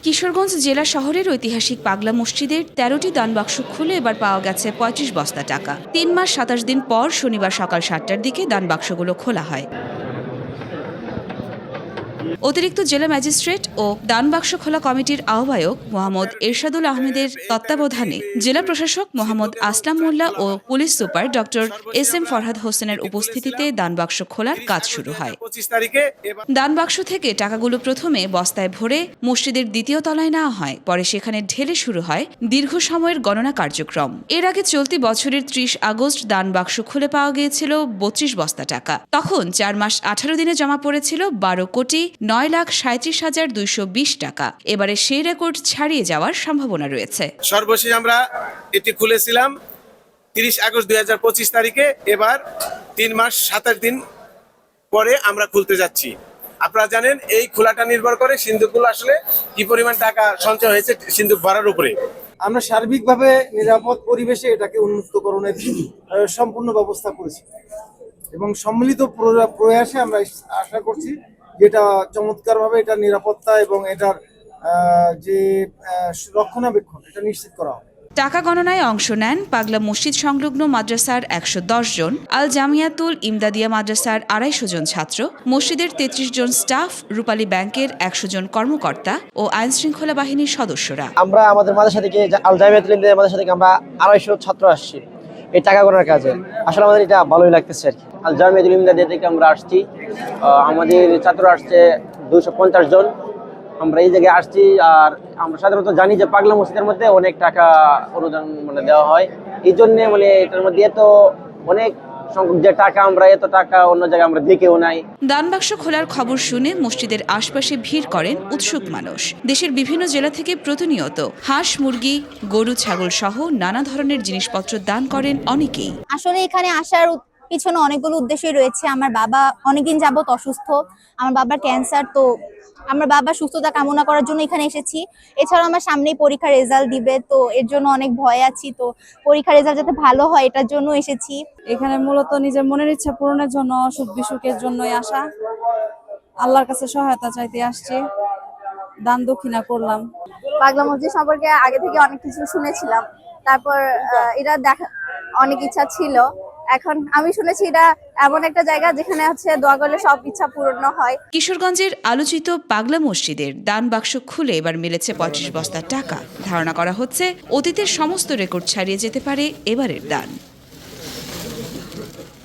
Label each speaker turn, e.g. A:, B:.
A: কিশোরগঞ্জ জেলা শহরের ঐতিহাসিক পাগলা মসজিদের ১৩টি দান বাক্স খুলে এবার পাওয়া গেছে ৩৫ বস্তা টাকা। ৩ মাস ২৭ দিন পর শনিবার সকাল ৭টার দিকে দান বাক্সগুলো খোলা হয়। অতিরিক্ত জেলা ম্যাজিস্ট্রেট ও দান বাক্স খোলা কমিটির আহ্বায়ক মোহাম্মদ এরশাদুল আহমেদের তত্ত্বাবধানে জেলা প্রশাসক মোহাম্মদ আসলাম মোল্লা ও পুলিশ সুপার ডক্টর এস.এম. ফরহাদ হোসেনের উপস্থিতিতে দান বাক্স খোলার কাজ শুরু হয়। দান বাক্স থেকে টাকাগুলো প্রথমে বস্তায় ভরে মসজিদের দ্বিতীয় তলায় নেওয়া হয়, পরে সেখানে ঢেলে শুরু হয় দীর্ঘ সময়ের গণনা কার্যক্রম। এর আগে চলতি বছরের ৩০ আগস্ট দান বাক্স খুলে পাওয়া গিয়েছিল ৩২ বস্তা টাকা। তখন ৪ মাস ১৮ দিনে জমা পড়েছিল ১২,৩৭,২২০ টাকা। এবারে সেই রেকর্ড ছাড়িয়ে যাওয়ার সম্ভাবনা রয়েছে।
B: সর্বশেষ আমরা এটি খুলেছিলাম ৩০ আগস্ট ২০২৫ তারিখে। এবার ৩ মাস ২৭ দিন পরে আমরা খুলতে যাচ্ছি। আপনারা জানেন এই খোলাটা নির্ভর করে সিন্ধুকগুলো আসলে কি পরিমাণ টাকা সঞ্চয় হয়েছে সিন্ধুক ভরার উপরে।
C: আমরা সার্বিকভাবে নিরাপদ পরিবেশে এটাকে উন্মুক্তকরণের সম্পূর্ণ ব্যবস্থা করেছি এবং সম্মিলিত প্রয়াসে আমরা আশা করছি যেটা চমৎকারভাবে এটা নিরাপত্তা এবং এটার যে রক্ষণাবেক্ষণ এটা নিশ্চিত করা হবে।
A: টাকা গণনায় অংশ নেন পাগলা মসজিদ সংলগ্ন মাদ্রাসার ১১০ জন, আল জামিয়াতুল ইমদাদিয়া মাদ্রাসার ২৫০ জন ছাত্র, মসজিদের ৩৩ জন স্টাফ, রূপালী ব্যাংকের ১০০ জন কর্মকর্তা ও আইন শৃঙ্খলা বাহিনীর সদস্যরা।
D: আমরা আমাদের মাদ্রাসা থেকে আল জামিয়াতুল ইমদাদিয়া মাদ্রাসা থেকে আমরা ২৫০ ছাত্র আসছি এই টাকা গণনার কাজে। আসলে আমাদের এটা ভালোই লাগতেছে আর কি। আল জামিয়াতুল ইমদাদিয়া থেকে আমরা আসছি, আমাদের ছাত্র আসছে ২৫০ জন। আমরা এই জায়গায় আসছি আর আমরা সাধারণত জানি যে পাগলা মসজিদের মধ্যে অনেক টাকা অনুদান দেওয়া হয়। এই জন্য এটার মধ্যে এত অনেক সংখ্যক যে টাকা আমরা এত টাকা অন্য জায়গায় আমরা দেখেও নাই।
A: দান বাক্স খোলার খবর শুনে মসজিদের আশপাশে ভিড় করেন উৎসুক মানুষ। দেশের বিভিন্ন জেলা থেকে প্রতিনিয়ত হাঁস, মুরগি, গরু, ছাগল সহ নানা ধরনের জিনিসপত্র দান করেন অনেকেই।
E: আসলে এখানে আসার পিছনে অনেকগুলো উদ্দেশ্যই রয়েছে। আমার বাবা অনেকদিন যাবত অসুস্থ, আমার বাবার ক্যান্সার, তো আমার বাবার সুস্থতা কামনা করার জন্য এখানে এসেছি। এছাড়াও আমার সামনেই পরীক্ষার রেজাল্ট দিবে, তো এর জন্য অনেক ভয় আছি, তো পরীক্ষার রেজাল্ট যাতে ভালো হয় এটার জন্য এসেছি।
F: এখানে মূলত নিজের মনের ইচ্ছা পূরণের জন্য, অসুখ বিসুখের জন্যই আসা। আল্লাহর কাছে সহায়তা চাইতে আসছি, দান দক্ষিণা করলাম।
E: পাগলা মসজিদ সম্পর্কে আগে থেকে অনেক কিছু শুনেছিলাম, তারপর এটা দেখা অনেক ইচ্ছা ছিল। এখন আমি শুনেছি এটা এমন একটা জায়গা যেখানে দোয়া করলে সব ইচ্ছা পূর্ণ হয়।
A: কিশোরগঞ্জের আলোচিত পাগলা মসজিদের দান বাক্স খুলে এবার মিলেছে ৩৫ বস্তা টাকা। ধারণা করা হচ্ছে অতীতের সমস্ত রেকর্ড ছাড়িয়ে যেতে পারে এবারের দান।